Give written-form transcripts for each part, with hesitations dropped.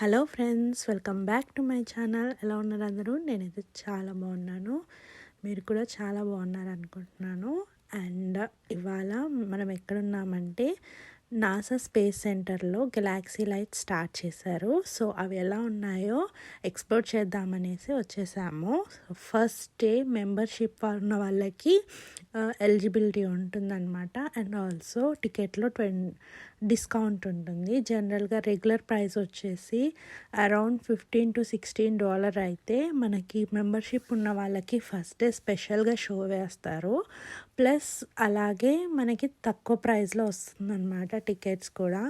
Hello friends, welcome back to my channel. ఎలా ఉన్నారు అందరూ? నేనైతే చాలా బాగున్నాను. మీరు కూడా చాలా బాగున్నారు అనుకుంటున్నాను. అండ్ ఇవాళ మనం ఎక్కడున్నామంటే నాసా స్పేస్ సెంటర్లో గెలాక్సీ లైట్ స్టార్ట్ చేశారు. సో అవి ఎలా ఉన్నాయో ఎక్స్ప్లోర్ చేద్దామనేసి వచ్చేసాము. ఫస్ట్ డే మెంబర్షిప్ ఉన్న వాళ్ళకి ఎలిజిబిలిటీ ఉంటుందన్నమాట. అండ్ ఆల్సో టికెట్లో డిస్కౌంట్ ఉంటుంది. జనరల్గా రెగ్యులర్ ప్రైస్ వచ్చేసి అరౌండ్ $15 to $16 అయితే మనకి మెంబర్షిప్ ఉన్న వాళ్ళకి ఫస్ట్ డే స్పెషల్గా షో వేస్తారు. ప్లస్ అలాగే మనకి తక్కువ ప్రైస్లో వస్తుందన్నమాట టికెట్స్ కూడా.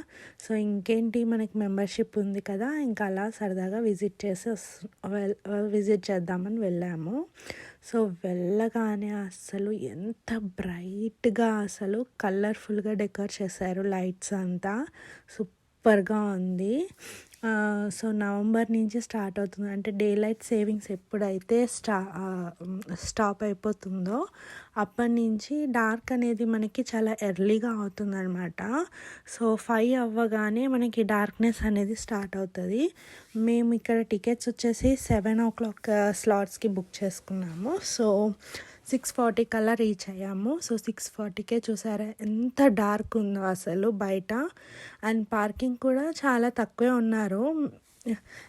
సో ఇంకేంటి, మనకి మెంబర్షిప్ ఉంది కదా, ఇంకా అలా సరదాగా విజిట్ చేద్దామని వెళ్ళాము. సో వెళ్ళగానే అసలు ఎంత బ్రైట్గా, అసలు కలర్ఫుల్గా డెకరేట్ చేశారు. లైట్స్ అంతా సూపర్గా ఉంది. సో నవంబర్ నుంచి స్టార్ట్ అవుతుంది. అంటే డే లైట్ సేవింగ్స్ ఎప్పుడైతే స్టాప్ అయిపోతుందో అప్పటి నుంచి డార్క్ అనేది మనకి చాలా ఎర్లీగా అవుతుందన్నమాట. సో 5 అవ్వగానే మనకి డార్క్నెస్ అనేది స్టార్ట్ అవుతుంది. మేము ఇక్కడ టికెట్స్ వచ్చేసి 7 o'clock స్లాట్స్కి బుక్ చేసుకున్నాము. సో 6:40 కల్లా రీచ్ అయ్యాము. సో 6:40కే చూసారా ఎంత డార్క్ ఉందో అసలు బయట. అండ్ పార్కింగ్ కూడా చాలా తక్కువే ఉన్నారు.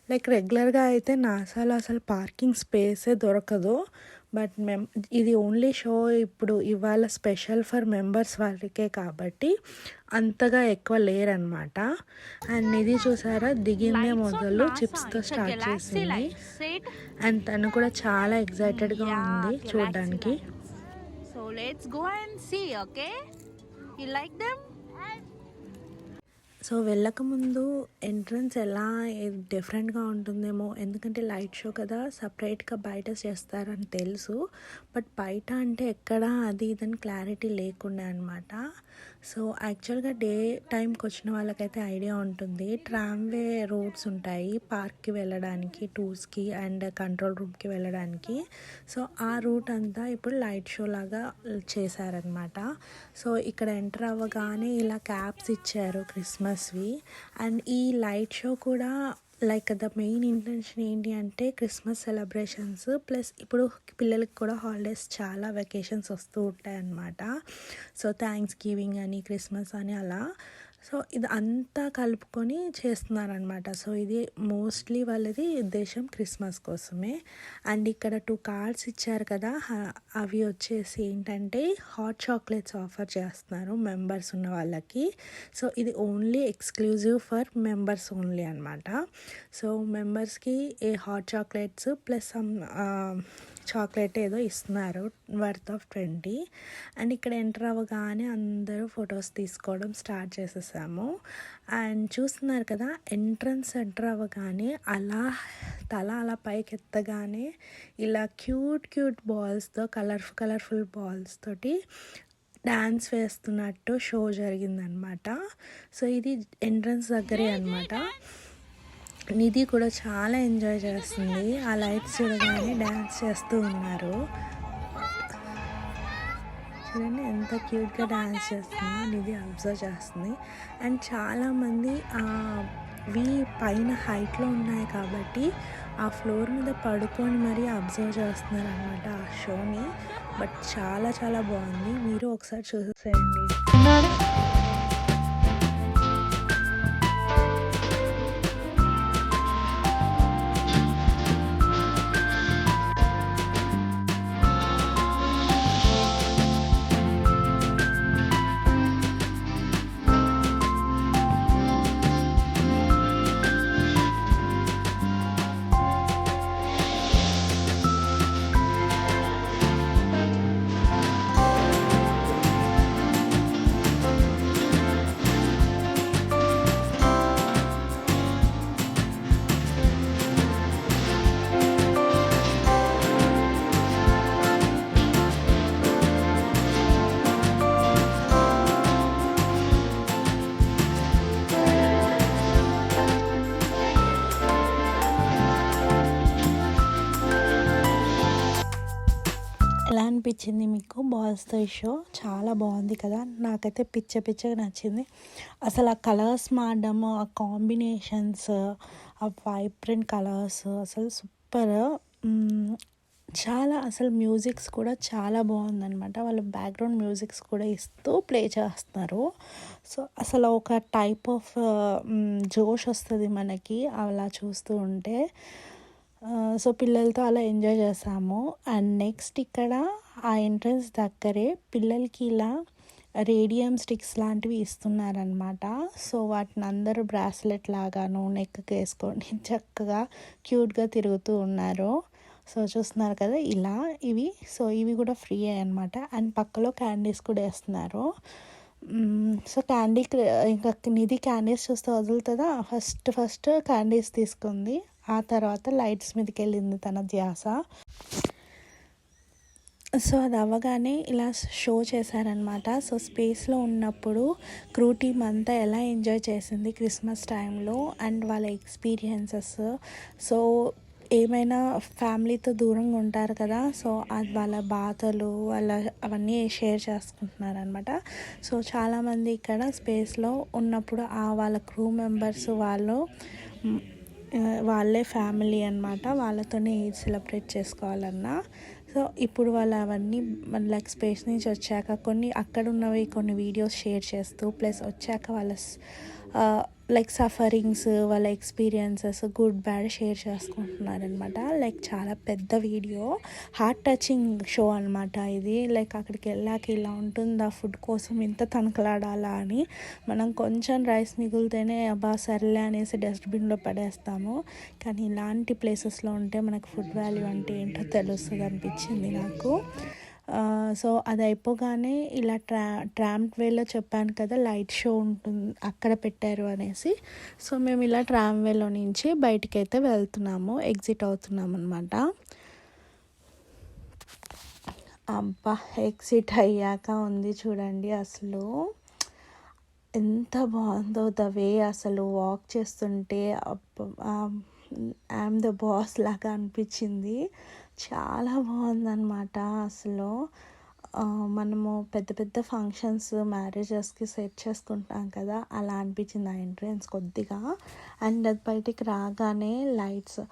లైక్ రెగ్యులర్గా అయితే నాసాలో అసలు పార్కింగ్ స్పేసే దొరకదు. బట్ ఇది ఓన్లీ షో ఇప్పుడు ఇవాళ స్పెషల్ ఫర్ మెంబర్స్ వాళ్ళకే కాబట్టి అంతగా ఎక్కువ లేరనమాట. అండ్ ఇది చూసారా, దిగిందే మొదలు చిప్స్తో స్టార్ట్ చేసింది. అండ్ తను కూడా చాలా ఎక్సైటెడ్గా ఉంది చూడడానికి. So let's go and see. Okay, you like them? సో వెళ్ళకముందు ఎంట్రన్స్ ఎలా డిఫరెంట్గా ఉంటుందేమో, ఎందుకంటే లైట్ షో కదా, సపరేట్గా బయట చేస్తారని తెలుసు. బట్ బయట అంటే ఎక్కడ అది ఇదని క్లారిటీ లేకుండా అనమాట. సో యాక్చువల్గా డే టైంకి వచ్చిన వాళ్ళకైతే ఐడియా ఉంటుంది. ట్రామ్వే రోడ్స్ ఉంటాయి పార్క్కి వెళ్ళడానికి, టూర్స్కి అండ్ కంట్రోల్ రూమ్కి వెళ్ళడానికి. సో ఆ రూట్ అంతా ఇప్పుడు లైట్ షో లాగా చేశారనమాట. సో ఇక్కడ ఎంటర్ అవ్వగానే ఇలా క్యాప్స్ ఇచ్చారు క్రిస్మస్వి. అండ్ ఈ లైట్ షో కూడా లైక్ ద మెయిన్ ఇంటెన్షన్ ఏంటి అంటే క్రిస్మస్ సెలబ్రేషన్స్ ప్లస్ ఇప్పుడు పిల్లలకి కూడా హాలిడేస్, చాలా వెకేషన్స్ వస్తూ ఉంటాయి అన్నమాట. సో థ్యాంక్స్ గివింగ్ అని, క్రిస్మస్ అని అలా. సో ఇది అంతా కలుపుకొని చేస్తున్నారనమాట. సో ఇది మోస్ట్లీ వాళ్ళది ఉద్దేశం క్రిస్మస్ కోసమే. అండ్ ఇక్కడ 2 కార్డ్స్ ఇచ్చారు కదా, అవి వచ్చేసి ఏంటంటే హాట్ చాక్లెట్స్ ఆఫర్ చేస్తున్నారు మెంబర్స్ ఉన్న వాళ్ళకి. సో ఇది only exclusive for members only అనమాట. సో మెంబర్స్కి ఏ hot chocolates plus some chocolate ఏదో ఇస్తున్నారు వర్త్ ఆఫ్ 20. అండ్ ఇక్కడ ఎంటర్ అవ్వగానే అందరూ ఫొటోస్ తీసుకోవడం స్టార్ట్ చేసేసాము. అండ్ చూస్తున్నారు కదా, ఎంట్రన్స్ ఎంటర్ అవ్వగానే తల అలా పైకి ఎత్తగానే ఇలా క్యూట్ బాల్స్తో, కలర్ఫుల్ బాల్స్ తోటి డ్యాన్స్ వేస్తున్నట్టు షో జరిగిందనమాట. సో ఇది ఎంట్రన్స్ దగ్గరే అనమాట. నిధి కూడా చాలా ఎంజాయ్ చేస్తుంది. ఆ లైట్స్ చూడగానే డ్యాన్స్ చేస్తూ ఉన్నారు. చూడండి ఎంత క్యూట్గా డ్యాన్స్ చేస్తుందో, నిధి అబ్జర్వ్ చేస్తుంది. అండ్ చాలామంది పైన హైట్లో ఉన్నాయి కాబట్టి ఆ ఫ్లోర్ మీద పడుకొని మరీ అబ్జర్వ్ చేస్తున్నారు అనమాట ఆ షోని. బట్ చాలా బాగుంది, మీరు ఒకసారి చూసేయండి. అనిపించింది మీకు బాల్స్తో షో? చాలా బాగుంది కదా, నాకైతే పిచ్చగా నచ్చింది. అసలు ఆ కలర్స్ మారడము, ఆ కాంబినేషన్స్, ఆ వైబ్రెంట్ కలర్స్ అసలు సూపర్. చాలా అసలు మ్యూజిక్స్ కూడా చాలా బాగుందనమాట. వాళ్ళు బ్యాక్గ్రౌండ్ మ్యూజిక్స్ కూడా ఇస్తూ ప్లే చేస్తున్నారు. సో అసలు ఒక టైప్ ఆఫ్ జోష్ వస్తుంది మనకి అలా చూస్తూ ఉంటే. సో పిల్లలతో అలా ఎంజాయ్ చేసాము. అండ్ నెక్స్ట్ ఇక్కడ ఆ ఎంట్రన్స్ దగ్గరే పిల్లలకి ఇలా రేడియం స్టిక్స్ లాంటివి ఇస్తున్నారనమాట. సో వాటిని అందరూ బ్రాస్లెట్ లాగాను నెక్కి వేసుకొని చక్కగా క్యూట్గా తిరుగుతూ ఉన్నారు. సో చూస్తున్నారు కదా ఇలా ఇవి. సో ఇవి కూడా ఫ్రీ అనమాట. అండ్ పక్కలో క్యాండీస్ కూడా వేస్తున్నారు. సో ఇంకా నిధి క్యాండీస్ చూస్తే వదులుతుందా, ఫస్ట్ క్యాండీస్ తీసుకుంది. ఆ తర్వాత లైట్స్ మీదకి వెళ్ళింది తన ధ్యాస. సో అది అవ్వగానే ఇలా షో చేశారనమాట. సో స్పేస్లో ఉన్నప్పుడు క్రూ టీమ్ అంతా ఎలా ఎంజాయ్ చేసింది క్రిస్మస్ టైంలో అండ్ వాళ్ళ ఎక్స్పీరియన్సెస్. సో ఏమైనా ఫ్యామిలీతో దూరంగా ఉంటారు కదా, సో అది వాళ్ళ బాధలు అవన్నీ షేర్ చేసుకుంటున్నారనమాట. సో చాలామంది ఇక్కడ స్పేస్లో ఉన్నప్పుడు వాళ్ళ క్రూ మెంబర్స్ వాళ్ళే ఫ్యామిలీ అనమాట. వాళ్ళతోనే ఈద్ సెలబ్రేట్ చేసుకోవాలన్నా. సో ఇప్పుడు వాళ్ళు అవన్నీ లైక్ స్పేస్ నుంచి వచ్చాక అక్కడ ఉన్నవి కొన్ని వీడియోస్ షేర్ చేస్తూ ప్లస్ వచ్చాక వాళ్ళ లైక్ సఫరింగ్స్, వాళ్ళ ఎక్స్పీరియన్సెస్ గుడ్ బ్యాడ్ షేర్ చేసుకుంటున్నారనమాట. లైక్ చాలా పెద్ద వీడియో, హార్ట్ టచింగ్ షో అనమాట ఇది. లైక్ అక్కడికి వెళ్ళాక ఇలా ఉంటుందా, ఫుడ్ కోసం ఇంత తనకలాడాలా అని. మనం కొంచెం రైస్ మిగిలితేనే అబ్బా సర్లే అనేసి డస్ట్బిన్లో పడేస్తాము. కానీ ఇలాంటి ప్లేసెస్లో ఉంటే మనకు ఫుడ్ వాల్యూ అంటే ఏంటో తెలుస్తుంది అనిపించింది నాకు. సో అది అయిపోగానే ఇలా ట్రామ్ వేలో చెప్పాను కదా లైట్ షో ఉంటుంది అక్కడ పెట్టారు అనేసి. సో మేము ఇలా ట్రామ్ వేలో నుంచి బయటికి అయితే వెళ్తున్నాము, ఎగ్జిట్ అవుతున్నాము అనమాట. అబ్బా ఎగ్జిట్ అయ్యాక ఉంది చూడండి, అసలు ఎంత బాగుందో ద వే. అసలు వాక్ చేస్తుంటే ఐఎమ్ ద బాస్ లాగా అనిపించింది. చాలా బాగుందన్నమాట. అసలు మనము పెద్ద ఫంక్షన్స్ మ్యారేజెస్కి సెట్ చేసుకుంటాం కదా, అలా అనిపించింది ఆ ఎంట్రన్స్ కొద్దిగా. అండ్ అది బయటికి రాగానే లైట్స్,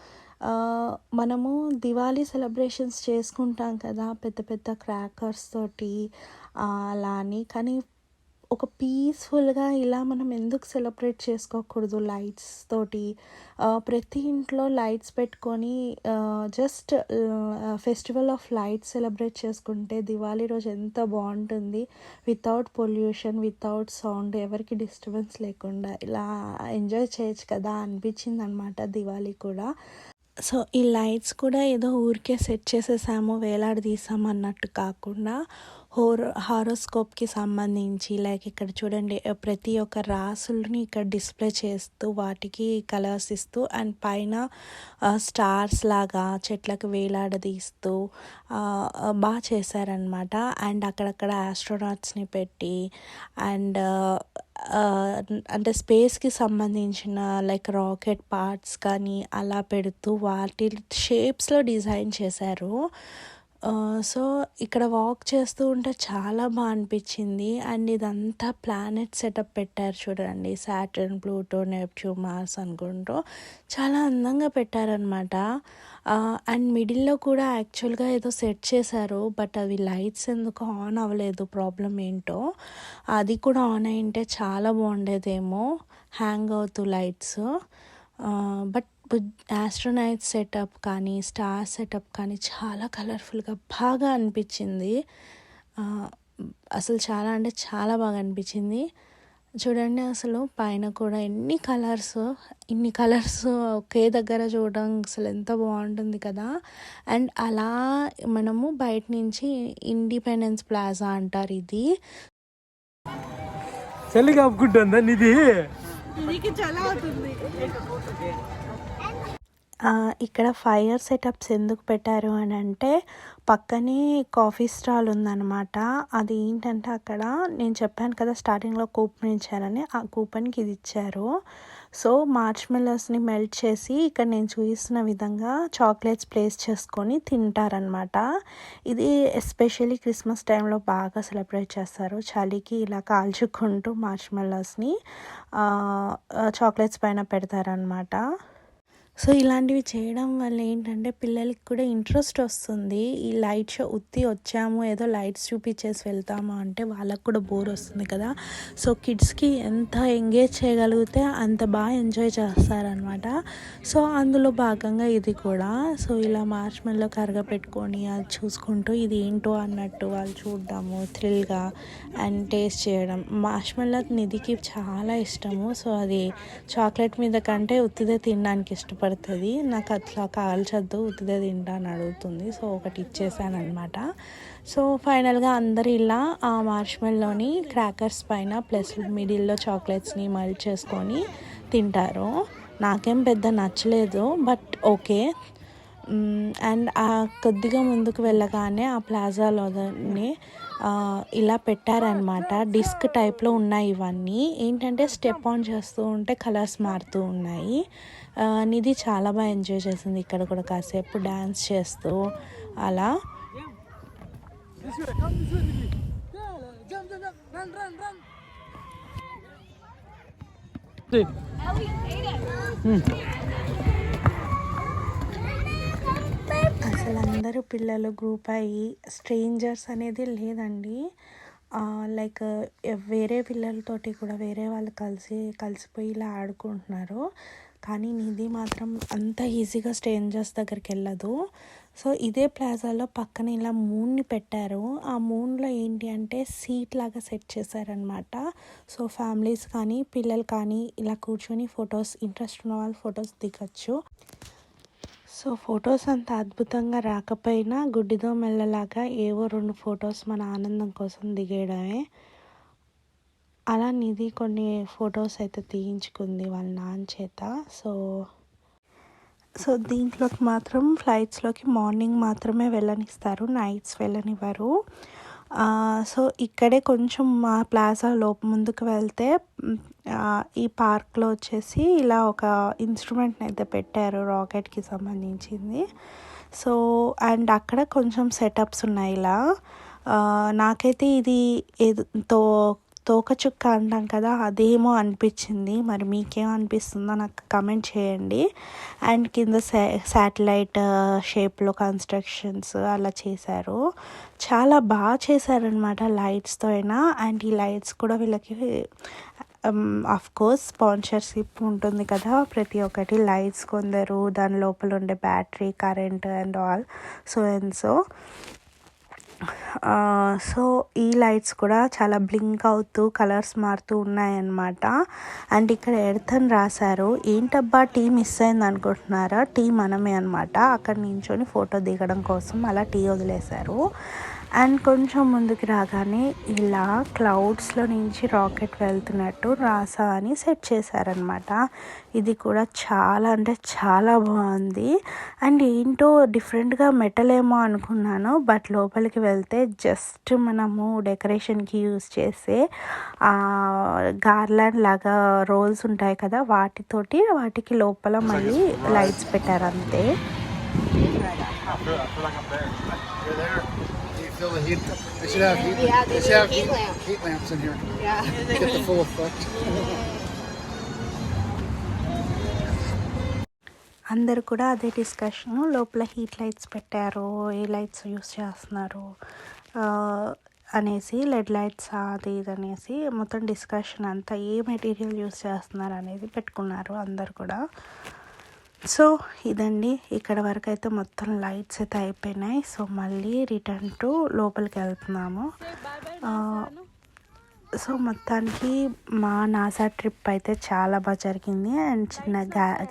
మనము దివాళీ సెలబ్రేషన్స్ చేసుకుంటాం కదా పెద్ద క్రాకర్స్ తోటి అలా అని. కానీ ఒక పీస్ఫుల్గా ఇలా మనం ఎందుకు సెలబ్రేట్ చేసుకోకూడదు లైట్స్ తోటి? ప్రతి ఇంట్లో లైట్స్ పెట్టుకొని just festival of lights celebrate చేసుకుంటే దివాళీ రోజు ఎంత బాగుంటుంది. వితౌట్ పొల్యూషన్, వితౌట్ సౌండ్, ఎవరికి డిస్టర్బెన్స్ లేకుండా ఇలా ఎంజాయ్ చేయొచ్చు కదా అనిపించింది అనమాట దివాళీ కూడా. సో ఈ లైట్స్ కూడా ఏదో ఊరికే సెట్ చేసేసాము వేలాడదీసాము అన్నట్టు కాకుండా హారోస్కోప్కి సంబంధించి లైక్ ఇక్కడ చూడండి ప్రతి ఒక్క రాసులని ఇక్కడ డిస్ప్లే చేస్తూ వాటికి కలర్స్ ఇస్తూ అండ్ పైన స్టార్స్ లాగా చెట్లకు వేలాడదీస్తూ బాగా చేశారనమాట. అండ్ అక్కడక్కడ ఆస్ట్రోనాట్స్ని పెట్టి అండ్ అంటే స్పేస్కి సంబంధించిన లైక్ రాకెట్ పార్ట్స్ కానీ అలా పెడుతూ వాటి షేప్స్లో డిజైన్ చేశారు. సో ఇక్కడ వాక్ చేస్తూ ఉంటే చాలా బాగా అనిపించింది. అండ్ ఇదంతా ప్లానెట్ సెటప్ పెట్టారు చూడండి, సాటర్న్, ప్లూటో, నెప్ట్యూన్, మార్స్ అనుకుంటూ చాలా అందంగా పెట్టారనమాట. అండ్ మిడిల్లో కూడా యాక్చువల్గా ఏదో సెట్ చేశారు, బట్ అవి లైట్స్ ఎందుకు ఆన్ అవ్వలేదు, ప్రాబ్లం ఏంటో. అది కూడా ఆన్ అయింటే చాలా బాగుండేదేమో, హ్యాంగ్ అవుతూ లైట్స్. బట్ ఆస్ట్రోనైట్ సెటప్ కానీ స్టార్ సెటప్ కానీ చాలా కలర్ఫుల్గా బాగా అనిపించింది. అసలు చాలా అంటే చాలా బాగా అనిపించింది. చూడండి అసలు పైన కూడా ఇన్ని కలర్స్ ఒకే దగ్గర చూడడం అసలు ఎంత బాగుంటుంది కదా. అండ్ అలా మనము బయట నుంచి ఇండిపెండెన్స్ ప్లాజా అంటారు ఇది. ఇక్కడ ఫైర్ సెటప్స్ ఎందుకు పెట్టారు అని అంటే పక్కనే కాఫీ స్టాల్ ఉందన్నమాట. అది ఏంటంటే అక్కడ నేను చెప్పాను కదా స్టార్టింగ్లో కూపన్ ఇచ్చారని, ఆ కూపన్కి ఇది ఇచ్చారు. సో మార్ష్మెల్లోస్ని మెల్ట్ చేసి ఇక్కడ నేను చూపిస్తున్న విధంగా చాక్లెట్స్ ప్లేస్ చేసుకొని తింటారనమాట. ఇది ఎస్పెషల్లీ క్రిస్మస్ టైంలో బాగా సెలబ్రేట్ చేస్తారు. చలికి ఇలా కాల్చుకుంటూ మార్ష్మెల్లోస్ని చాక్లెట్స్ పైన పెడతారనమాట. సో ఇలాంటివి చేయడం వల్ల ఏంటంటే పిల్లలకి కూడా ఇంట్రెస్ట్ వస్తుంది. ఈ లైట్ షో ఉత్తి వచ్చాము ఏదో లైట్స్ చూపించేసి వెళ్తాము అంటే వాళ్ళకు కూడా బోర్ వస్తుంది కదా. సో కిడ్స్కి ఎంత ఎంగేజ్ చేయగలిగితే అంత బాగా ఎంజాయ్ చేస్తారనమాట. సో అందులో భాగంగా ఇది కూడా. సో ఇలా మార్ష్మెల్లో కరగపెట్టుకొని అది చూసుకుంటూ ఇది ఏంటో అన్నట్టు వాళ్ళు చూడడము థ్రిల్గా అండ్ టేస్ట్ చేయడం. మార్ష్మెల్లో నిధికి చాలా ఇష్టము. సో అది చాక్లెట్ మీద కంటే ఉత్తిదే తినడానికి ఇష్టపడుతుంది. నాకు అట్లా కాల్చొద్దు ఉత్తిదే తింటా అని అడుగుతుంది. సో ఒకటి ఇచ్చేసాను అనమాట. సో ఫైనల్గా అందరు ఇలా ఆ మార్ష్మెల్లోని క్రాకర్స్ పైన ప్లస్ మిడిల్లో చాక్లెట్స్ని మెల్ట్ చేసుకొని తింటారు. నాకేం పెద్ద నచ్చలేదు, బట్ ఓకే. అండ్ కొద్దిగా ముందుకు వెళ్ళగానే ఆ ప్లాజాలోని ఇలా పెట్టారనమాట. డిస్క్ టైప్లో ఉన్నాయి ఇవన్నీ. ఏంటంటే స్టెప్ ఆన్ చేస్తూ ఉంటే కలర్స్ మారుతూ ఉన్నాయి. నిధి చాలా బాగా ఎంజాయ్ చేసింది ఇక్కడ కూడా కాసేపు డ్యాన్స్ చేస్తూ అలా. అసలు అందరూ పిల్లలు గ్రూప్ అయ్యి స్ట్రేంజర్స్ అనేది లేదండి. లైక్ వేరే పిల్లలతోటి కూడా వేరే వాళ్ళు కలిసిపోయి ఇలా ఆడుకుంటున్నారు. కానీ నిధి మాత్రం అంత ఈజీగా స్ట్రేంజర్స్ దగ్గరికి వెళ్ళదు. సో ఇదే ప్లాజాలో పక్కన ఇలా మూన్ని పెట్టారు. ఆ మూన్లో ఏంటి అంటే సీట్ లాగా సెట్ చేశారనమాట. సో ఫ్యామిలీస్ కానీ పిల్లలు కానీ ఇలా కూర్చొని ఫొటోస్ ఇంట్రెస్ట్ ఉన్న వాళ్ళు ఫొటోస్ దిగచ్చు. సో ఫొటోస్ అంత అద్భుతంగా రాకపోయినా గుడ్డిదో మెల్లలాగా ఏవో 2 ఫొటోస్ మన ఆనందం కోసం దిగేయడమే. అలా నిధి కొన్ని ఫొటోస్ అయితే తీయించుకుంది వాళ్ళ నాన్న చేత. సో దీంట్లోకి మాత్రం ఫ్లైట్స్లోకి మార్నింగ్ మాత్రమే వెళ్ళనిస్తారు, నైట్స్ వెళ్ళనివ్వరు. సో ఇక్కడే కొంచెం మా ప్లాజా ముందుకు వెళ్తే ఈ పార్క్లో వచ్చేసి ఇలా ఒక ఇన్స్ట్రుమెంట్ని అయితే పెట్టారు రాకెట్కి సంబంధించింది. సో అండ్ అక్కడ కొంచెం సెటప్స్ ఉన్నాయి ఇలా. నాకైతే ఇది తోకచుక్క అంటాం కదా అదేమో అనిపించింది. మరి మీకేం అనిపిస్తుందో నాకు కమెంట్ చేయండి. అండ్ కింద శాటిలైట్ షేప్లో కన్స్ట్రక్షన్స్ అలా చేశారు. చాలా బాగా చేశారనమాట లైట్స్తో అయినా. అండ్ ఈ లైట్స్ కూడా వీళ్ళకి కోర్స్ స్పాన్సర్షిప్ ఉంటుంది కదా ప్రతి ఒక్కటి. లైట్స్ కొందరు దాని లోపల ఉండే battery current and all so so ఈ లైట్స్ కూడా చాలా బ్లింక్ అవుతూ కలర్స్ మారుతూ ఉన్నాయన్నమాట. అండ్ ఇక్కడ ఎర్త్ అని రాశారు. ఏంటబ్బా టీ మిస్ అయింది అనుకుంటున్నారా? టీ మనమే అనమాట. అక్కడ నించొని ఫోటో దిగడం కోసం అలా టీ వదిలేశారు. అండ్ కొంచెం ముందుకు రాగానే ఇలా క్లౌడ్స్లో నుంచి రాకెట్ వెళ్తున్నట్టు రాసా అని సెట్ చేశారనమాట. ఇది కూడా చాలా అంటే చాలా బాగుంది. అండ్ ఏంటో డిఫరెంట్గా మెటల్ ఏమో అనుకున్నాను, బట్ లోపలికి వెళ్తే జస్ట్ మనము డెకరేషన్కి యూజ్ చేసే గార్లాండ్ లాగా రోల్స్ ఉంటాయి కదా వాటికి లోపల మళ్ళీ లైట్స్ పెట్టారు అంతే. Feel the heat. They should have heat. Yeah, they should have heat lamps in here. Yeah. Get the full effect. అందరు కూడా అదే డిస్కషన్. లోపల హీట్ లైట్స్ పెట్టారు, ఏ లైట్స్ యూస్ చేస్తున్నారు అనేసి, లెడ్ లైట్స్ అది ఇది అనేసి మొత్తం డిస్కషన్ అంతా ఏ మెటీరియల్ యూస్ చేస్తున్నారు అనేది పెట్టుకున్నారు అందరు కూడా. సో ఇదండి, ఇక్కడ వరకు అయితే మొత్తం లైట్స్ అయితే అయిపోయినాయి. సో మళ్ళీ రిటర్న్ టు లోపలికి వెళ్తున్నాము. సో మొత్తానికి మా నాసా ట్రిప్ అయితే చాలా బాగా జరిగింది. అండ్ చిన్న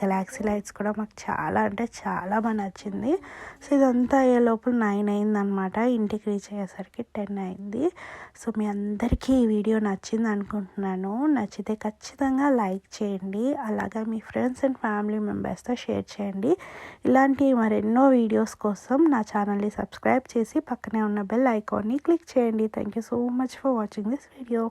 గెలాక్సీ లైట్స్ కూడా మాకు చాలా అంటే చాలా బాగా నచ్చింది. సో ఇదంతా అయ్యే లోపల 9 అయిందనమాట. ఇంటికి రీచ్ అయ్యేసరికి 10 అయింది. సో మీ అందరికీ ఈ వీడియో నచ్చింది అనుకుంటున్నాను. నచ్చితే ఖచ్చితంగా లైక్ చేయండి. అలాగే మీ ఫ్రెండ్స్ అండ్ ఫ్యామిలీ మెంబర్స్తో షేర్ చేయండి. ఇలాంటి మరెన్నో వీడియోస్ కోసం నా ఛానల్ని సబ్స్క్రైబ్ చేసి పక్కనే ఉన్న బెల్ ఐకాన్ని క్లిక్ చేయండి. Thank you so much for watching this video.